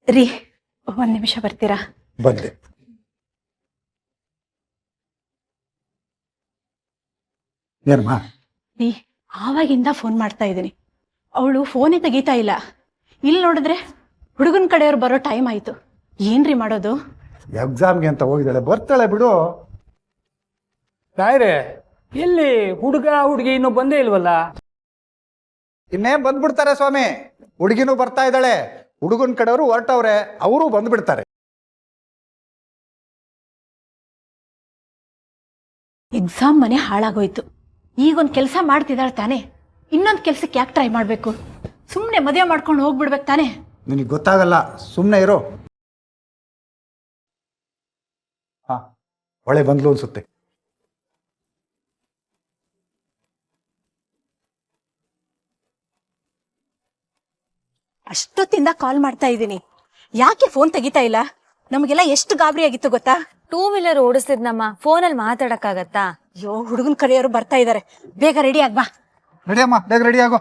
ರೀ, ಒಂದ್ ನಿಮಿಷ ಬರ್ತೀರಾ? ಬಂದೆ. ಏನಮ್ಮ? ರೀ, ಆವಾಗಿಂದ ಫೋನ್ ಮಾಡ್ತಾ ಇದ್ದೀನಿ, ಅವಳು ಫೋನೇ ತೆಗಿತಾ ಇಲ್ಲ. ಇಲ್ಲಿ ನೋಡಿದ್ರೆ ಹುಡುಗನ ಕಡೆಯವ್ರು ಬರೋ ಟೈಮ್ ಆಯ್ತು. ಏನ್ರಿ ಮಾಡೋದು? ಎಕ್ಸಾಮ್ಗೆ ಅಂತ ಹೋಗಿದ್ದಾಳೆ, ಬರ್ತಾಳೆ ಬಿಡು. ರಾಯ್ರೆ, ಎಲ್ಲಿ ಹುಡುಗ ಹುಡುಗಿ ಇನ್ನೂ ಬಂದೇ ಇಲ್ವಲ್ಲ? ಇನ್ನೇ ಬಂದ್ಬಿಡ್ತಾರೆ ಸ್ವಾಮಿ. ಹುಡುಗಿನೂ ಬರ್ತಾ ಇದ್ದಾಳೆ, ಹುಡುಗನ ಕಡೆಯವರು ಹೊರಟವ್ರೆ, ಅವರು ಬಂದ್ಬಿಡ್ತಾರೆ. ಎಕ್ಸಾಮ್ ಮನೆ ಹಾಳಾಗೋಯ್ತು. ಈಗೊಂದು ಕೆಲಸ ಮಾಡ್ತಿದ್ದಾಳೆ ತಾನೆ, ಇನ್ನೊಂದು ಕೆಲ್ಸಕ್ಕೆ ಯಾಕೆ ಟ್ರೈ ಮಾಡಬೇಕು? ಸುಮ್ಮನೆ ಮದುವೆ ಮಾಡ್ಕೊಂಡು ಹೋಗ್ಬಿಡ್ಬೇಕು ತಾನೆ. ನಿನಗೆ ಗೊತ್ತಾಗಲ್ಲ, ಸುಮ್ಮನೆ ಇರೋ. ಹಾ, ಒಳ್ಳೆ ಬಂದ್ಲು ಅನ್ಸುತ್ತೆ. ಅಷ್ಟೊತ್ತಿಂದ ಕಾಲ್ ಮಾಡ್ತಾ ಇದ್ದೀನಿ, ಯಾಕೆ ಫೋನ್ ತೆಗಿತಾ ಇಲ್ಲ? ನಮಗೆಲ್ಲ ಎಷ್ಟು ಗಾಬರಿ ಆಗಿತ್ತು ಗೊತ್ತಾ? 2 ವೀಲರ್ ಓಡಿಸ್ತಿದ್ನಮ್ಮ, ಫೋನಲ್ಲಿ ಮಾತಾಡಕ್ಕಾಗತ್ತಾ? ಅಯ್ಯೋ, ಹುಡುಗನ ಕಡೆಯವರು ಬರ್ತಾ ಇದ್ದಾರೆ, ಬೇಗ ರೆಡಿ ಆಗ್ಬಾ. ರೆಡಿ ಅಮ್ಮ, ಬೇಗ ರೆಡಿ ಆಗೋ.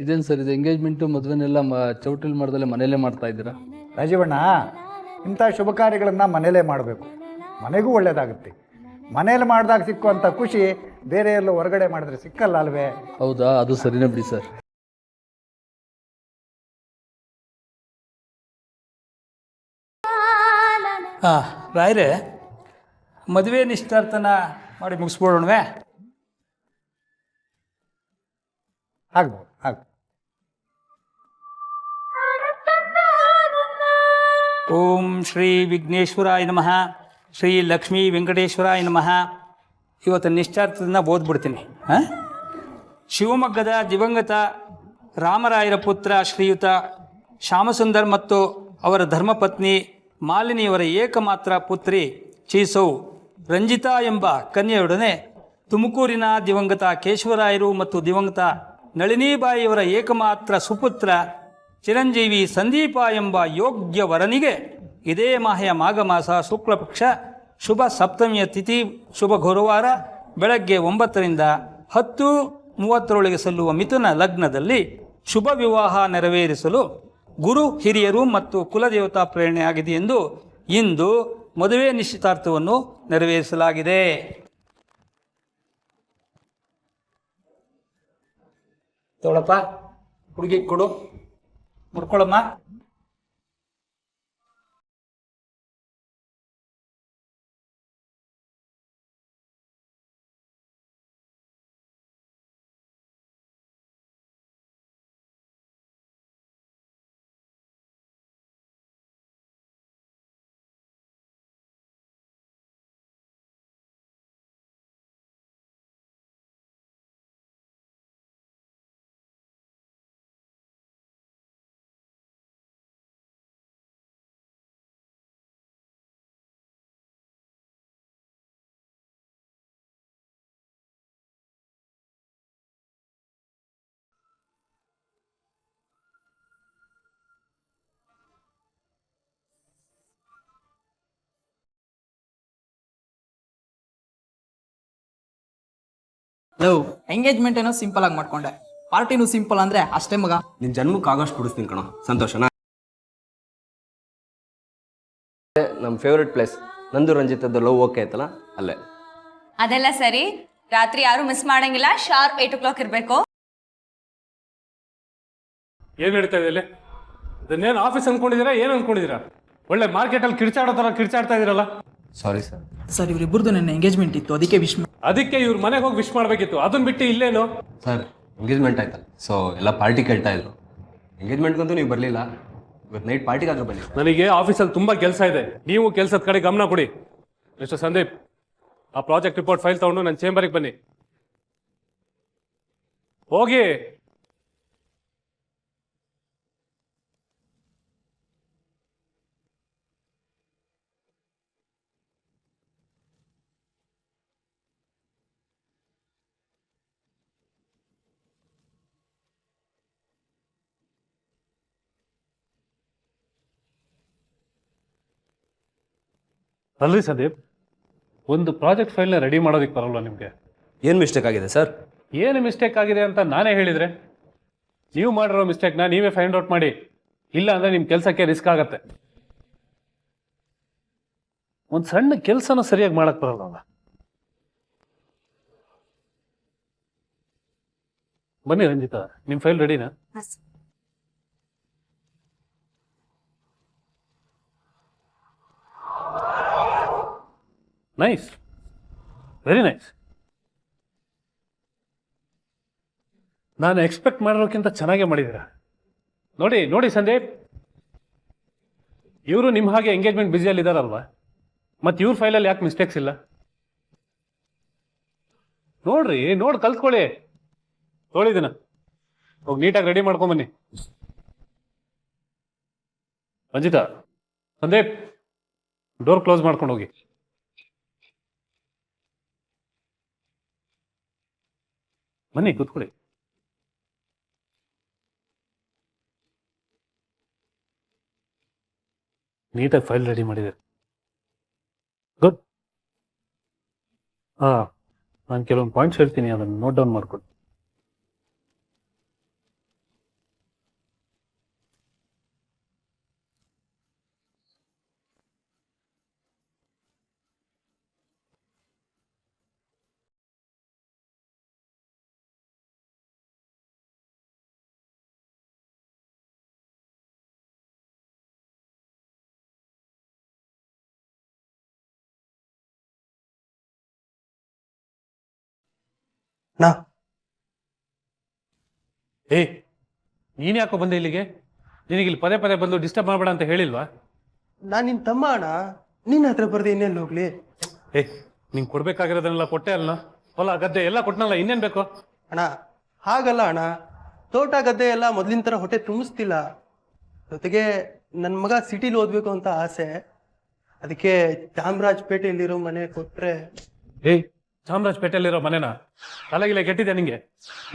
ಇದೇನು ಸರ್, ಇದು ಎಂಗೇಜ್ಮೆಂಟು ಮದುವೆನೆಲ್ಲ ಚೌಟ್ರಿಲಿ ಮಾಡ್ದಲ್ಲೇ ಮನೇಲೇ ಮಾಡ್ತಾ ಇದ್ದೀರಾ? ರಾಜೀವಣ್ಣ, ಇಂಥ ಶುಭ ಕಾರ್ಯಗಳನ್ನು ಮನೇಲೇ ಮಾಡಬೇಕು, ಮನೆಗೂ ಒಳ್ಳೇದಾಗುತ್ತೆ. ಮನೇಲಿ ಮಾಡಿದಾಗ ಸಿಕ್ಕುವಂಥ ಖುಷಿ ಬೇರೆ ಎಲ್ಲೋ ಹೊರಗಡೆ ಮಾಡಿದ್ರೆ ಸಿಕ್ಕಲ್ಲ ಅಲ್ವೇ? ಹೌದಾ, ಅದು ಸರಿನೇ ಬಿಡಿ ಸರ್. ಹಾಂ ರಾಯ್ರೆ, ಮದುವೆ ನಿಶ್ಚಿತಾರ್ಥನ ಮಾಡಿ ಮುಗಿಸ್ಬೋಣವೇ? ಆಗ್ಬೋದು, ಆಗ್ಬೋದು. ಓಂ ಶ್ರೀ ವಿಘ್ನೇಶ್ವರಾಯ ನಮಃ, ಶ್ರೀ ಲಕ್ಷ್ಮೀ ವೆಂಕಟೇಶ್ವರಾಯ ನಮಃ. ಇವತ್ತು ನಿಶ್ಚಿತಾರ್ಥದಿಂದ ಓದ್ಬಿಡ್ತೀನಿ. ಹಾಂ, ಶಿವಮೊಗ್ಗದ ದಿವಂಗತ ರಾಮರಾಯರ ಪುತ್ರ ಶ್ರೀಯುತ ಶ್ಯಾಮಸುಂದರ್ ಮತ್ತು ಅವರ ಧರ್ಮಪತ್ನಿ ಮಾಲಿನಿಯವರ ಏಕಮಾತ್ರ ಪುತ್ರಿ ಚೀಸೌ ರಂಜಿತಾ ಎಂಬ ಕನ್ಯೆಯೊಡನೆ ತುಮಕೂರಿನ ದಿವಂಗತ ಕೇಶವರಾಯರು ಮತ್ತು ದಿವಂಗತ ನಳಿನಿಬಾಯಿಯವರ ಏಕಮಾತ್ರ ಸುಪುತ್ರ ಚಿರಂಜೀವಿ ಸಂದೀಪ ಎಂಬ ಯೋಗ್ಯ ವರನಿಗೆ ಇದೇ ಮಾಘ ಮಾಸ ಶುಕ್ಲಪಕ್ಷ ಶುಭ ಸಪ್ತಮಿಯ ತಿಥಿ ಶುಭ ಗುರುವಾರ ಬೆಳಗ್ಗೆ 9ರಿಂದ 10:30 ಸಲ್ಲುವ ಮಿಥುನ ಲಗ್ನದಲ್ಲಿ ಶುಭ ವಿವಾಹ ನೆರವೇರಿಸಲು ಗುರು ಹಿರಿಯರು ಮತ್ತು ಕುಲದೇವತಾ ಪ್ರೇರಣೆಯಾಗಿದೆ ಎಂದು ಇಂದು ಮದುವೆ ನಿಶ್ಚಿತಾರ್ಥವನ್ನು ನೆರವೇರಿಸಲಾಗಿದೆ. ತಗೊಳಪ್ಪ, ಹುಡುಗಿ ಕೊಡು, ಮುಡ್ಕೊಳಮ್ಮ. ಲವ್ ಎಂಗೇಜ್ಮೆಂಟ್ ಏನೋ ಸಿಂಪಲ್ ಆಗಿ ಮಾಡ್ಕೊಂಡೆ, ಪಾರ್ಟಿನೂ ಸಿಂಪಲ್ ಅಂದ್ರೆ ಅಷ್ಟೇ ಮಗ. ನಿನ್ ಜನ್ಮಕ್ಕೆ ಆಗೋಷ್ಟು ಕುಡಿಸ್ತೀನಿ ಕಣೋ. ಸಂತೋಷನಾ? ನಮ್ಮ ಫೇವ್ರೆಟ್ ಪ್ಲೇಸ್ ನಂದು ರಂಜಿತದ್ದು ಲವ್ ಓಕೆ ಆಯ್ತಲ್ಲ, ಅಲ್ಲೇ. ಅದೆಲ್ಲ ಸರಿ, ರಾತ್ರಿ ಯಾರು ಮಿಸ್ ಮಾಡಂಗಿಲ್ಲ, ಶಾರ್ಪ್ 8 o'clock ಇರಬೇಕು. ಏನು ನಡೀತಾ ಇದೆ ಇಲ್ಲಿ? ಇದನ್ನೇನು ಆಫೀಸ್ ಅನ್ಕೊಂಡಿದ್ದೀರಾ, ಏನು ಅನ್ಕೊಂಡಿದ್ದೀರಾ? ಒಳ್ಳೆ ಮಾರ್ಕೆಟಲ್ಲಿ ಕಿರ್ಚಾಡೋ ಥರ ಕಿರ್ಚಾಡ್ತಾ ಇದ್ದೀರಲ್ಲ. Sorry sir. ಸರ್, ಇವರಿಬ್ಬರದು ನನ್ನ ಎಂಗೇಜ್ಮೆಂಟ್ ಇತ್ತು, ಅದಕ್ಕೆ ಅದಕ್ಕೆ ಇವ್ರ ಮನೆಗೆ ಹೋಗಿ ವಿಶ್ ಮಾಡಬೇಕಿತ್ತು, ಅದನ್ನ ಬಿಟ್ಟು ಇಲ್ಲೇನು? ಸರ್, ಎಂಗೇಜ್ಮೆಂಟ್ ಆಯ್ತಲ್ಲ, ಸೊ ಎಲ್ಲ ಪಾರ್ಟಿ ಕೇಳ್ತಾ ಇದ್ರು. ಎಂಗೇಜ್ಮೆಂಟ್ಗಂತೂ ನೀವು ಬರಲಿಲ್ಲ, ಇವತ್ತು ನೈಟ್ ಪಾರ್ಟಿಗಾದ್ರೂ ಬನ್ನಿ. ನನಗೆ ಆಫೀಸಲ್ಲಿ ತುಂಬ ಕೆಲಸ ಇದೆ, ನೀವು ಕೆಲಸದ ಕಡೆ ಗಮನ ಕೊಡಿ. ಮಿಸ್ಟರ್ ಸಂದೀಪ್, ಆ ಪ್ರಾಜೆಕ್ಟ್ ರಿಪೋರ್ಟ್ ಫೈಲ್ ತಗೊಂಡು ನನ್ನ ಚೇಂಬರಿಗೆ ಬನ್ನಿ. ಹೋಗಿ. ಅಲ್ರಿ ಸಂದೀಪ್, ಒಂದು ಪ್ರಾಜೆಕ್ಟ್ ಫೈಲ್ನ ರೆಡಿ ಮಾಡೋದಕ್ಕೆ ಬರಲ್ವ ನಿಮಗೆ? ಏನು ಮಿಸ್ಟೇಕ್ ಆಗಿದೆ ಸರ್? ಏನು ಮಿಸ್ಟೇಕ್ ಆಗಿದೆ ಅಂತ ನಾನೇ ಹೇಳಿದರೆ, ನೀವು ಮಾಡಿರೋ ಮಿಸ್ಟೇಕ್ನ ನೀವೇ ಫೈಂಡ್ ಔಟ್ ಮಾಡಿ, ಇಲ್ಲ ಅಂದರೆ ನಿಮ್ಮ ಕೆಲಸಕ್ಕೆ ರಿಸ್ಕ್ ಆಗತ್ತೆ. ಒಂದು ಸಣ್ಣ ಕೆಲಸನ ಸರಿಯಾಗಿ ಮಾಡಕ್ಕೆ ಬರಲ್ಲ. ಬನ್ನಿ ರಂಜಿತಾ, ನಿಮ್ಮ ಫೈಲ್ ರೆಡಿನಾ? Nice, very nice. ನಾನು ಎಕ್ಸ್ಪೆಕ್ಟ್ ಮಾಡಿರೋಕ್ಕಿಂತ ಚೆನ್ನಾಗೇ ಮಾಡಿದ್ದೀರಾ. ನೋಡಿ ನೋಡಿ ಸಂದೀಪ್, ಇವರು ನಿಮ್ಮ ಹಾಗೆ ಎಂಗೇಜ್ಮೆಂಟ್ ಬ್ಯುಸಿಯಲ್ಲಿ ಇದ್ದಾರಲ್ವಾ, ಮತ್ತು ಇವ್ರ ಫೈಲಲ್ಲಿ ಯಾಕೆ ಮಿಸ್ಟೇಕ್ಸ್ ಇಲ್ಲ? ನೋಡ್ರಿ, ನೋಡಿ ಕಲ್ತ್ಕೊಳ್ಳಿ. ತೊಳಿದಿನ ಹೋಗಿ ನೀಟಾಗಿ ರೆಡಿ ಮಾಡ್ಕೊಂಬನ್ನಿ. ರಂಜಿತಾ, ಸಂದೀಪ್, ಡೋರ್ ಕ್ಲೋಸ್ ಮಾಡ್ಕೊಂಡು ಹೋಗಿ. ಬನ್ನಿ ಕೂತ್ಕೊಳ್ಳಿ. ನೀಟಾಗಿ ಫೈಲ್ ರೆಡಿ ಮಾಡಿದೆ. ಗುಡ್. ಹಾಂ, ನಾನು ಕೆಲವೊಂದು ಪಾಯಿಂಟ್ಸ್ ಹೇಳ್ತೀನಿ, ಅದನ್ನು ನೋಟ್ ಡೌನ್ ಮಾಡ್ಕೊಳ್ಳಿ. ನಾ ಏಯ್, ನೀನು ಯಾಕೋ ಬಂದೆ ಇಲ್ಲಿಗೆ? ನಿನಗೆ ಇಲ್ಲಿ ಪದೇ ಪದೇ ಬಂದು ಡಿಸ್ಟರ್ಬ್ ಮಾಡಬೇಡ ಅಂತ ಹೇಳಿಲ್ವಾ? ನಾನು ನಿನ್ನ ತಮ್ಮ ಅಣ್ಣ, ನಿನ್ನ ಹತ್ರ ಬರ್ದೆ ಇನ್ನೆಲ್ಲಿ ಹೋಗ್ಲಿ? ಏಯ್, ನಿಂಗೆ ಕೊಡ್ಬೇಕಾಗಿರೋದನ್ನೆಲ್ಲ ಕೊಟ್ಟೆ ಅಲ್ಲ, ಹೊಲ ಗದ್ದೆ ಎಲ್ಲ ಕೊಟ್ಟನಲ್ಲ, ಇನ್ನೇನು ಬೇಕು? ಅಣ್ಣ ಹಾಗಲ್ಲ ಅಣ್ಣ, ತೋಟ ಗದ್ದೆ ಎಲ್ಲ ಮೊದಲಿನ ಥರ ಹೊಟ್ಟೆ ತುಂಬಿಸ್ತಿಲ್ಲ. ಜೊತೆಗೆ ನನ್ನ ಮಗ ಸಿಟಿಲಿ ಓದಬೇಕು ಅಂತ ಆಸೆ. ಅದಕ್ಕೆ ಚಾಮರಾಜಪೇಟೆಯಲ್ಲಿರೋ ಮನೆ ಕೊಟ್ಟರೆ. ಏಯ್, ಚಾಮರಾಜಪೇಟೆಯಲ್ಲಿರೋ ಮನೆನಾ? ತಲೆಗಿಲೆ ಕೆಟ್ಟಿದೆ ನಿಂಗೆ?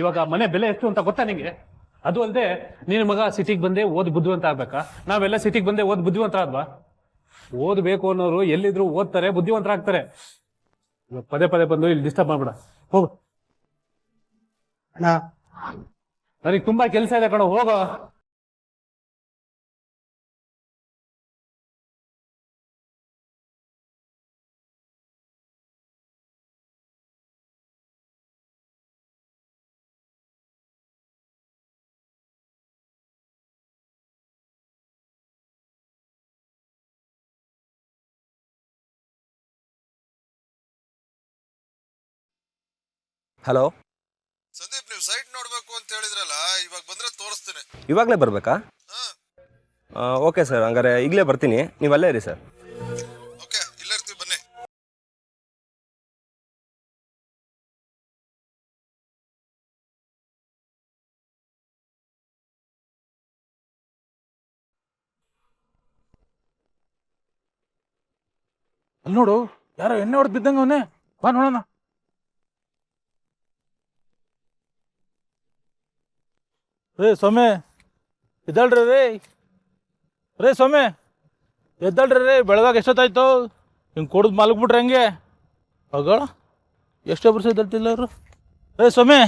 ಇವಾಗ ಮನೆ ಬೆಲೆ ಎಷ್ಟು ಅಂತ ಗೊತ್ತಾ ನಿಂಗೆ? ಅದು ಅಲ್ಲದೆ ನಿನ್ನ ಮಗ ಸಿಟಿಗೆ ಬಂದೆ ಓದ್ ಬುದ್ಧಿವಂತ ಆಗ್ಬೇಕಾ? ನಾವೆಲ್ಲ ಸಿಟಿಗೆ ಬಂದೆ ಓದ್ ಬುದ್ಧಿವಂತ ಆದ್ವಾ? ಓದ್ಬೇಕು ಅನ್ನೋರು ಎಲ್ಲಿದ್ರು ಓದ್ತಾರೆ, ಬುದ್ಧಿವಂತರಾಗ್ತಾರೆ. ಇವಾಗ ಪದೇ ಪದೇ ಬಂದು ಇಲ್ಲಿ ಡಿಸ್ಟರ್ಬ್ ಮಾಡ್ಬೇಡ, ಹೋಗು. ಅಣ್ಣ ನನಗೆ ತುಂಬಾ ಕೆಲಸ ಇದೆ ಕಣೋ, ಹೋಗೋ. ಹಲೋ ಸಂದೀಪ್, ನೀವು ಸೈಟ್ ನೋಡಬೇಕು ಅಂತ ಹೇಳಿದ್ರಲ್ಲ, ಇವಾಗ ಬಂದ್ರೆ ತೋರಿಸ್ತೀನಿ. ಇವಾಗಲೇ ಬರಬೇಕಾ? ಓಕೆ ಸರ್, ಹಂಗಾರೆ ಈಗಲೇ ಬರ್ತೀನಿ, ನೀವು ಅಲ್ಲೇ ಇರಿ ಸರ್. ಓಕೆ, ಇಲ್ಲೇ ಇರ್ತೀವಿ, ಬನ್ನಿ. ಅಲ್ಲಿ ನೋಡು, ಯಾರೋ ಎಣ್ಣೆ ಹೊಡೆದು ಬಿದ್ದಂಗೆ ಅವನೇ. ಬಾ ನೋಡೋಣ. ರೇ ಸೊಮ್ಮೆ, ಎದ್ದಳ್ರಿ ರೇ. ರೇ ಸೊಮ್ಮೆ, ಎದ್ದಳ್ರಿ ರೇ. ಬೆಳಗಾಗ ಎಷ್ಟೊತ್ತಾಯ್ತು? ಹಿಂಗೆ ಕುಡ್ದು ಮಲಗ್ಬಿಟ್ರೆ ಹೆಂಗೆ? ಆಗ ಎಷ್ಟೋ ವರ್ಷ ಎದ್ದಳ್ತಿಲ್ಲ ಅವರು. ರೇ ಸೊಮ್ಮೆ,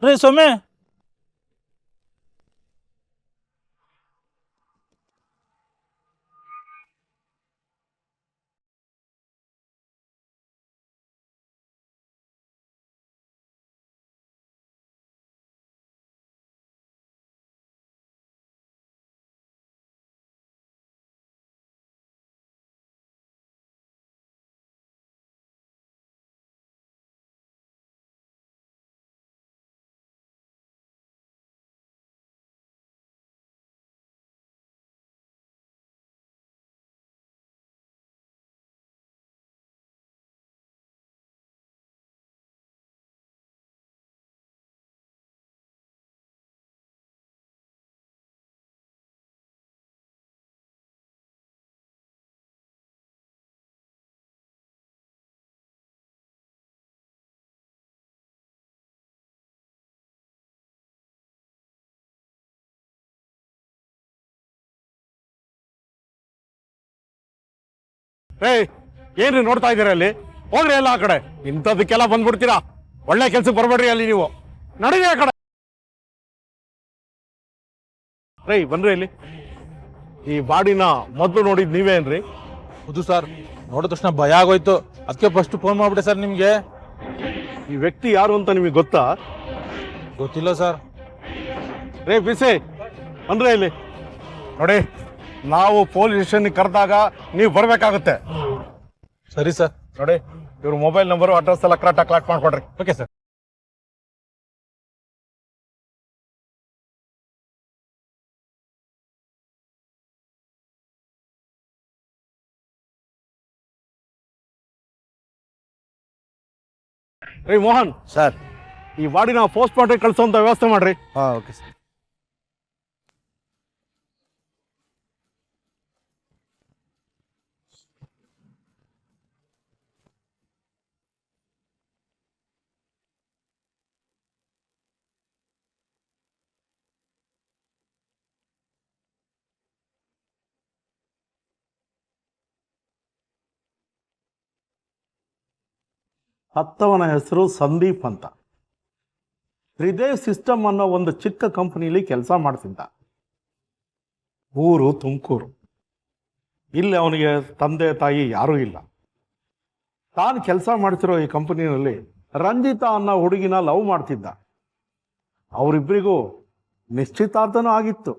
ರೇ ಸೊಮ್ಮೆ. ಏಯ್ ಏನ್ರಿ ನೋಡ್ತಾ ಇದ್ದೀರಾ ಅಲ್ಲಿ? ಹೋಗ್ರಿ ಎಲ್ಲ ಆ ಕಡೆ. ಇಂಥದಕ್ಕೆಲ್ಲ ಬಂದ್ಬಿಡ್ತೀರಾ? ಒಳ್ಳೆ ಕೆಲ್ಸಕ್ಕೆ ಬರ್ಬೇಡ್ರಿ ಅಲ್ಲಿ ನೀವು. ನಡೀರಿ ಆ ಕಡೆ. ರೈ ಬನ್ರಿ ಇಲ್ಲಿ. ಈ ಬಾಡಿನ ಮೊದಲು ನೋಡಿದ್ ನೀವೇನ್ರಿ? ಹೌದು ಸರ್, ನೋಡಿದ ತಕ್ಷಣ ಭಯ ಆಗೋಯ್ತು. ಅದಕ್ಕೆ ಫಸ್ಟ್ ಫೋನ್ ಮಾಡ್ಬಿಟ್ಟೆ ಸರ್ ನಿಮ್ಗೆ. ಈ ವ್ಯಕ್ತಿ ಯಾರು ಅಂತ ನಿಮಗೆ ಗೊತ್ತಾ? ಗೊತ್ತಿಲ್ಲ ಸರ್. ರೇ ಬಿಸಿ ಅಂದ್ರೆ ಇಲ್ಲಿ ನೋಡಿ, ನಾವು ಪೊಲೀಸ್ ಸ್ಟೇಷನ್ ಕರೆದಾಗ ನೀವು ಬರ್ಬೇಕಾಗುತ್ತೆ. ಸರಿ ಸರ್. ನೋಡಿ, ಇವ್ರ ಮೊಬೈಲ್ ನಂಬರು ಅಡ್ರೆಸ್ ಎಲ್ಲ ಕರೆಕ್ಟಾಗಿ ಕಲೆಕ್ಟ್ ಮಾಡ್ಕೊಡ್ರಿ. Okay sir. ರೇ ಮೋಹನ್ ಸರ್. ಈ ಬಾಡಿನ ಪೋಸ್ಟ್ ಮಾರ್ಟಮ್ ಕಳಿಸೋಂತ ವ್ಯವಸ್ಥೆ ಮಾಡ್ರಿ. ಹಾಂ, ಓಕೆ ಸರ್. ಹತ್ತವನ ಹೆಸರು ಸಂದೀಪ್ ಅಂತ. ಹೃದಯ್ ಸಿಸ್ಟಮ್ ಅನ್ನೋ ಒಂದು ಚಿಕ್ಕ ಕಂಪನಿಲಿ ಕೆಲಸ ಮಾಡ್ತಿದ್ದ. ಊರು ತುಮಕೂರು. ಇಲ್ಲಿ ಅವನಿಗೆ ತಂದೆ ತಾಯಿ ಯಾರೂ ಇಲ್ಲ. ತಾನು ಕೆಲಸ ಮಾಡ್ತಿರೋ ಈ ಕಂಪನಿನಲ್ಲಿ ರಂಜಿತಾ ಅನ್ನೋ ಹುಡುಗಿನ ಲವ್ ಮಾಡ್ತಿದ್ದ. ಅವರಿಬ್ಬರಿಗೂ ನಿಶ್ಚಿತಾರ್ಥನೂ ಆಗಿತ್ತು.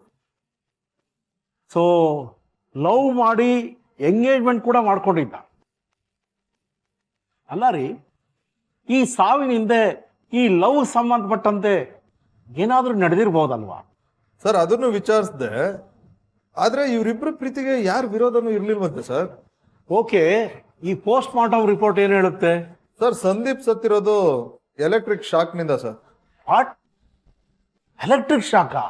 ಸೊ ಲವ್ ಮಾಡಿ ಎಂಗೇಜ್ಮೆಂಟ್ ಕೂಡ ಮಾಡ್ಕೊಂಡಿದ್ದ. ಅಲ್ಲ ರೀ, ಈ ಸಾವಿನ ಹಿಂದೆ ಈ ಲವ್ ಸಂಬಂಧಪಟ್ಟಂತೆ ಏನಾದರೂ ನಡೆದಿರ್ಬೋದಲ್ವಾ? ಸರ್ ಅದನ್ನು ವಿಚಾರಿಸಿದೆ, ಆದ್ರೆ ಇವರಿಬ್ರು ಪ್ರೀತಿಗೆ ಯಾರ ವಿರೋಧನೂ ಇರ್ಲಿಲ್ವಂತೆ ಸರ್. ಓಕೆ, ಈ ಪೋಸ್ಟ್ ಮಾರ್ಟಮ್ ರಿಪೋರ್ಟ್ ಏನು ಹೇಳುತ್ತೆ? ಸರ್ ಸಂದೀಪ್ ಸತ್ತಿರೋದು ಎಲೆಕ್ಟ್ರಿಕ್ ಶಾಕ್ ನಿಂದ ಸರ್. ವಾಟ್? ಎಲೆಕ್ಟ್ರಿಕ್ ಶಾಕಾ?